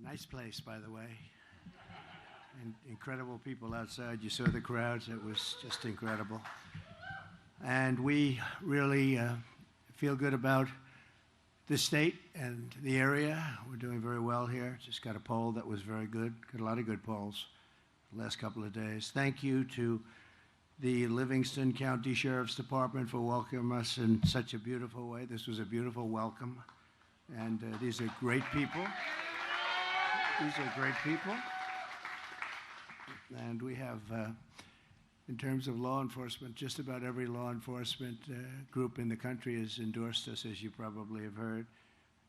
Nice place, by the way. And incredible people outside. You saw the crowds. It was just incredible. And we really feel good about the state and the area. We're doing very well here. Just got a poll that was very good. Got a lot of good polls the last couple of days. Thank you to the Livingston County Sheriff's Department for welcoming us in such a beautiful way. This was a beautiful welcome. And these are great people. These are great people. And we have, in terms of law enforcement, just about every law enforcement group in the country has endorsed us, as you probably have heard.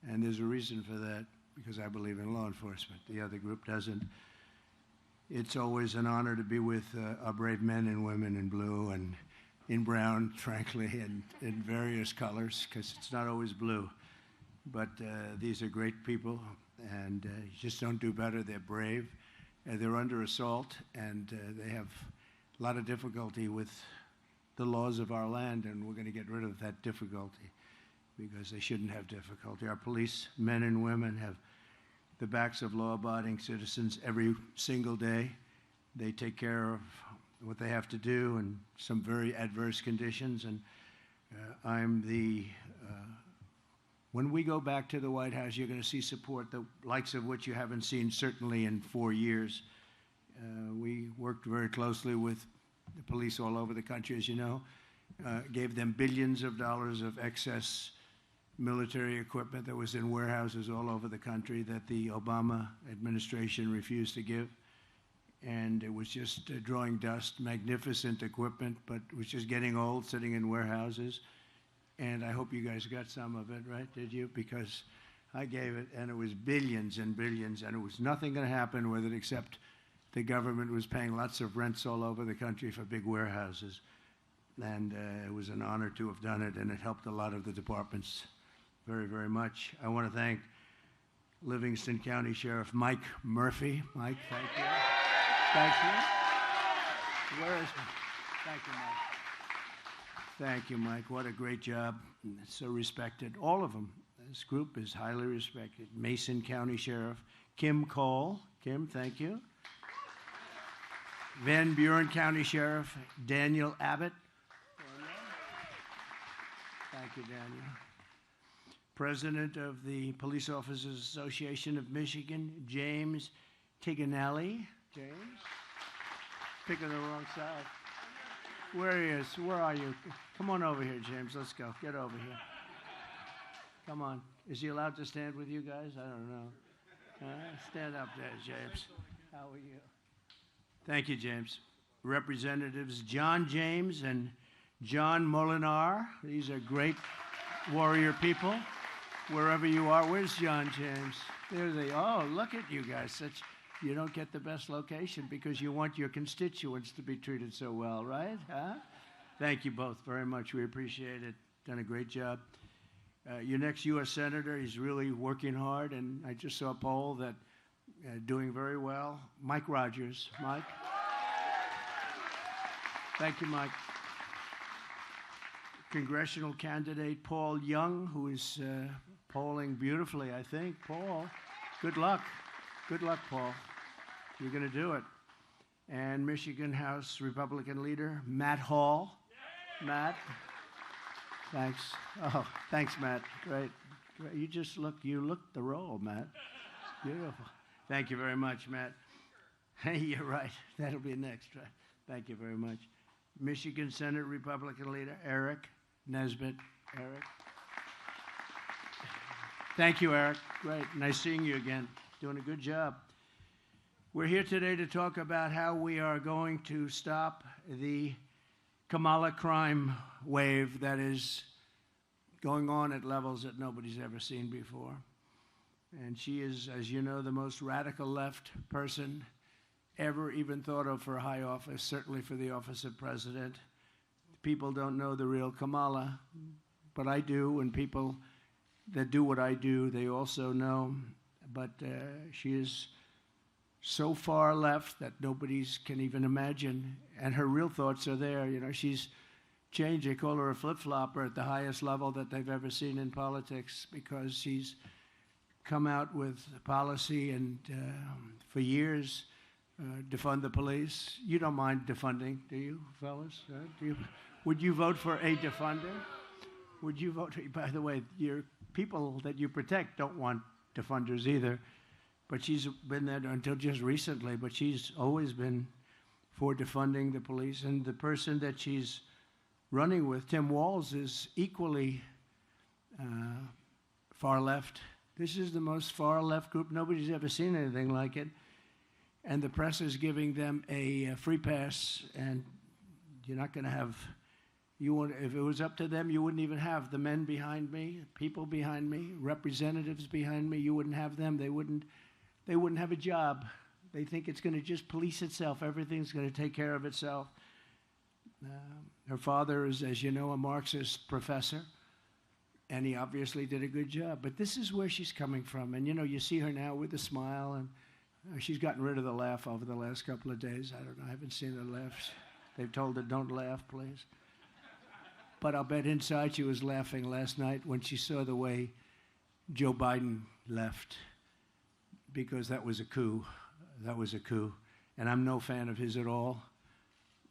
And there's a reason for that, because I believe in law enforcement. The other group doesn't. It's always an honor to be with our brave men and women in blue and in brown, frankly, and in various colors, because it's not always blue. But these are great people, and you just don't do better. They're brave. They're under assault, and they have a lot of difficulty with the laws of our land, and we're going to get rid of that difficulty because they shouldn't have difficulty. Our police, men and women, have the backs of law-abiding citizens every single day. They take care of what they have to do in some very adverse conditions, and when we go back to the White House, you're going to see support, the likes of which you haven't seen certainly in 4 years. We worked very closely with the police all over the country, as you know, gave them billions of dollars of excess military equipment that was in warehouses all over the country that the Obama administration refused to give. And it was just drawing dust, magnificent equipment, but it was just getting old, sitting in warehouses. And I hope you guys got some of it, right? Did you? Because I gave it, and it was billions and billions, and it was nothing going to happen with it except the government was paying lots of rents all over the country for big warehouses. And it was an honor to have done it, and it helped a lot of the departments very, very much. I want to thank Livingston County Sheriff Mike Murphy. Mike, thank you. Thank you. Where is he? Thank you, Mike. Thank you, Mike. What a great job. So respected. All of them. This group is highly respected. Mason County Sheriff Kim Cole. Kim, thank you. Van Buren County Sheriff Daniel Abbott. Thank you, Daniel. President of the Police Officers Association of Michigan, James Tiganelli. James? Picking the wrong side. Where he is? Where are you? Come on over here, James. Let's go. Get over here. Come on. Is he allowed to stand with you guys? I don't know. Stand up there, James. How are you? Thank you, James. Representatives John James and John Molinar. These are great warrior people. Wherever you are. Where's John James? There they are. Oh, look at you guys. You don't get the best location because you want your constituents to be treated so well, right? Huh? Thank you both very much. We appreciate it. Done a great job. Your next U.S. Senator, he's really working hard, and I just saw a poll that doing very well. Mike Rogers. Mike? Thank you, Mike. Congressional candidate Paul Young, who is polling beautifully, I think. Paul, good luck. Good luck, Paul. You're going to do it. And Michigan House Republican leader Matt Hall. Matt, thanks. Oh, thanks, Matt. Great. You look the role, Matt. Beautiful. Thank you very much, Matt. Hey, you're right. That'll be next, right? Thank you very much. Michigan Senate Republican leader Eric Nesbitt. Eric. Thank you, Eric. Great. Nice seeing you again. Doing a good job. We're here today to talk about how we are going to stop the Kamala crime wave that is going on at levels that nobody's ever seen before. And she is, as you know, the most radical left person ever even thought of for a high office, certainly for the office of president. People don't know the real Kamala, but I do, and people that do what I do, they also know. But she is so far left that nobody can even imagine, and her real thoughts are there. You know, she's changed. They call her a flip-flopper at the highest level that they've ever seen in politics because she's come out with a policy and for years defund the police. You don't mind defunding, do you, fellas? Would you vote for a defunder? Would you vote? By the way, your people that you protect don't want defunders either. But she's been there until just recently, but she's always been for defunding the police. And the person that she's running with, Tim Walz, is equally far left. This is the most far left group. Nobody's ever seen anything like it. And the press is giving them a free pass, and you're not going to have, if it was up to them, you wouldn't even have the men behind me, people behind me, representatives behind me. You wouldn't have them. They wouldn't have a job. They think it's going to just police itself. Everything's going to take care of itself. Her father is, as you know, a Marxist professor, and he obviously did a good job. But this is where she's coming from. And, you see her now with a smile, and she's gotten rid of the laugh over the last couple of days. I don't know. I haven't seen her laugh. They've told her, don't laugh, please. But I'll bet inside she was laughing last night when she saw the way Joe Biden left, because that was a coup. That was a coup. And I'm no fan of his at all.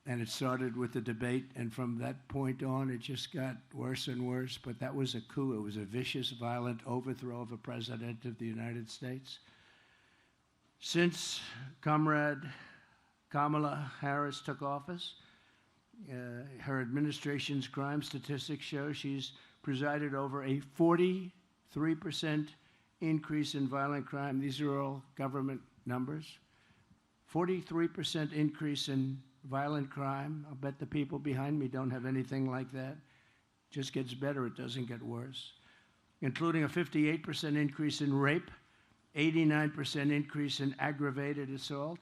And it started with the debate, and from that point on, it just got worse and worse. But that was a coup. It was a vicious, violent overthrow of a president of the United States. Since Comrade Kamala Harris took office, her administration's crime statistics show she's presided over a 43% increase in violent crime. These are all government numbers. 43% increase in violent crime. I'll bet the people behind me don't have anything like that. It just gets better. It doesn't get worse. Including a 58% increase in rape, 89% increase in aggravated assault,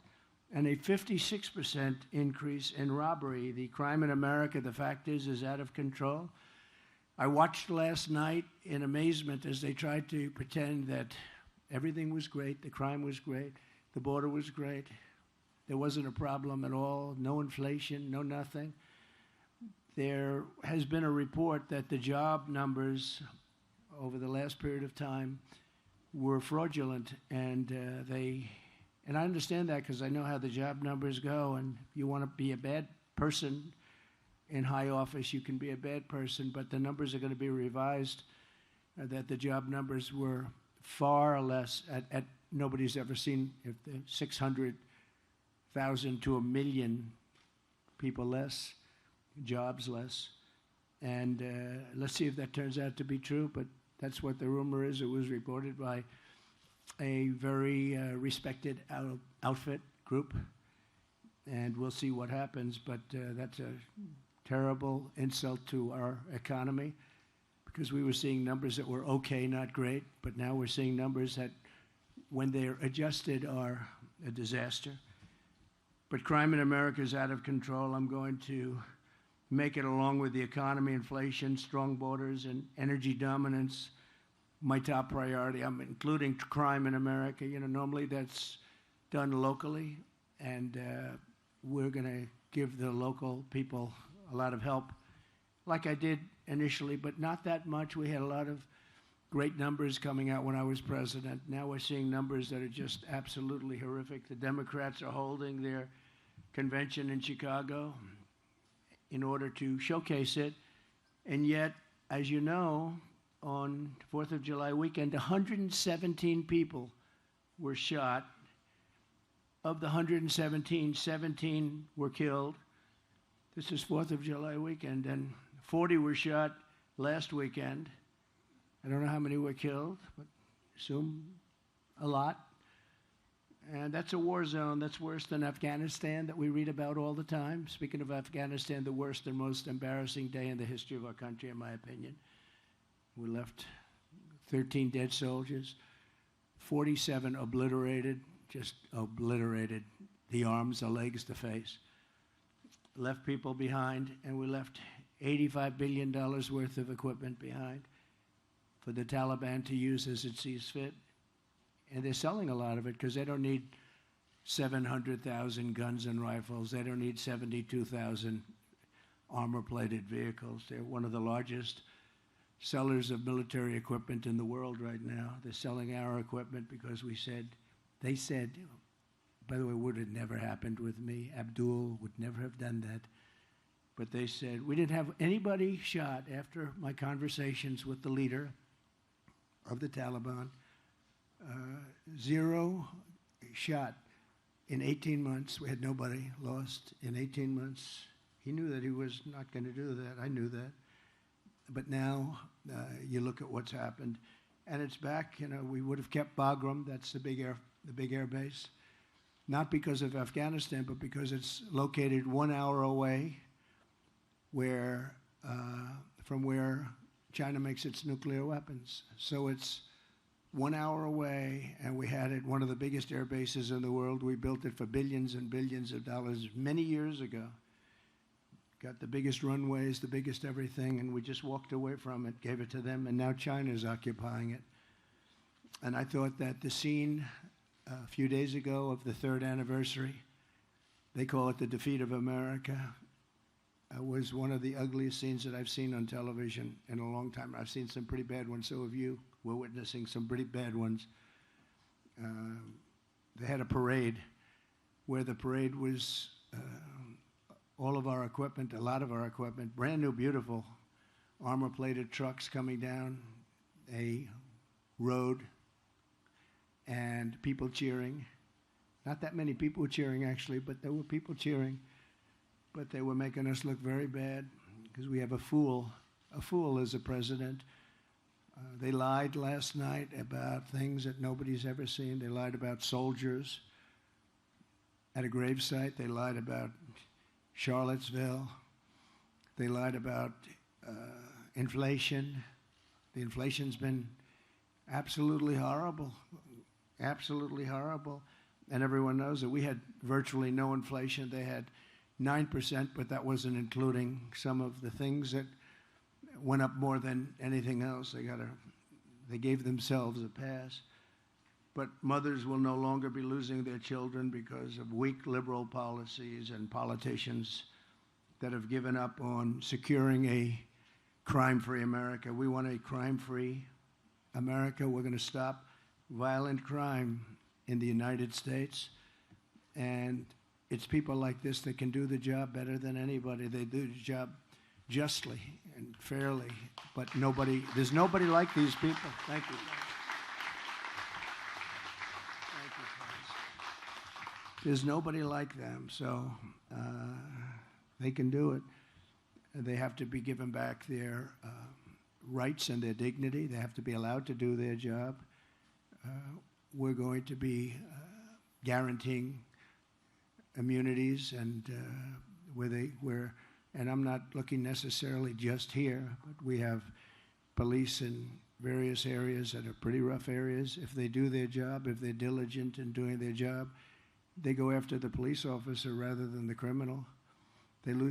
and a 56% increase in robbery. The crime in America, the fact is out of control. I watched last night in amazement as they tried to pretend that everything was great, the crime was great, the border was great, there wasn't a problem at all, no inflation, no nothing. There has been a report that the job numbers over the last period of time were fraudulent, and I understand that because I know how the job numbers go, and you want to be a bad person in high office, you can be a bad person, but the numbers are going to be revised, that the job numbers were far less, at nobody's ever seen, if 600,000 to 1 million people less, jobs less. And let's see if that turns out to be true, but that's what the rumor is. It was reported by a very respected outfit group, and we'll see what happens. But that's a terrible insult to our economy, because we were seeing numbers that were okay, not great, but now we're seeing numbers that, when they're adjusted, are a disaster. But crime in America is out of control. I'm going to make it, along with the economy, inflation, strong borders, and energy dominance, my top priority. I'm including crime in America. Normally that's done locally, and we're going to give the local people a lot of help, like I did initially, but not that much. We had a lot of great numbers coming out when I was president. Now we're seeing numbers that are just absolutely horrific. The Democrats are holding their convention in Chicago in order to showcase it, and yet, as you know, on 4th of July weekend, 117 people were shot. Of the 117, 17 were killed. This is 4th of July weekend, and 40 were shot last weekend. I don't know how many were killed, but assume a lot. And that's a war zone. That's worse than Afghanistan that we read about all the time. Speaking of Afghanistan, the worst and most embarrassing day in the history of our country, in my opinion. We left 13 dead soldiers, 47 obliterated, just obliterated, the arms, the legs, the face. Left people behind, and we left $85 billion worth of equipment behind for the Taliban to use as it sees fit. And they're selling a lot of it because they don't need 700,000 guns and rifles. They don't need 72,000 armor-plated vehicles. They're one of the largest sellers of military equipment in the world right now. They're selling our equipment because they said, by the way, would have never happened with me. Abdul would never have done that. But they said, we didn't have anybody shot after my conversations with the leader of the Taliban. 0 shot in 18 months. We had nobody lost in 18 months. He knew that he was not going to do that. I knew that. But now you look at what's happened, and it's back. You know, we would have kept Bagram. That's the big air base, not because of Afghanistan, but because it's located 1 hour away, from where China makes its nuclear weapons. So it's 1 hour away, and we had it, one of the biggest air bases in the world. We built it for billions and billions of dollars many years ago. Got the biggest runways, the biggest everything, and we just walked away from it, gave it to them, and now China's occupying it. And I thought that the scene a few days ago of the 3rd anniversary, they call it the defeat of America, was one of the ugliest scenes that I've seen on television in a long time. I've seen some pretty bad ones, so have you. We're witnessing some pretty bad ones. They had a parade where the parade was all of our equipment, a lot of our equipment, brand new, beautiful, armor-plated trucks coming down a road and people cheering. Not that many people cheering, actually, but there were people cheering. But they were making us look very bad because we have a fool as a president. They lied last night about things that nobody's ever seen. They lied about soldiers at a gravesite. They lied about Charlottesville. They lied about inflation. The inflation's been absolutely horrible, absolutely horrible. And everyone knows that we had virtually no inflation. They had 9%, but that wasn't including some of the things that went up more than anything else. They gave themselves a pass. But mothers will no longer be losing their children because of weak liberal policies and politicians that have given up on securing a crime-free America. We want a crime-free America. We're going to stop violent crime in the United States. And it's people like this that can do the job better than anybody. They do the job justly and fairly, but there's nobody like these people. Thank you. Thank you, friends. There's nobody like them, so they can do it. They have to be given back their rights and their dignity. They have to be allowed to do their job. We're going to be guaranteeing immunities and and I'm not looking necessarily just here, but we have police in various areas that are pretty rough areas. If they do their job, if they're diligent in doing their job, they go after the police officer rather than the criminal. They lose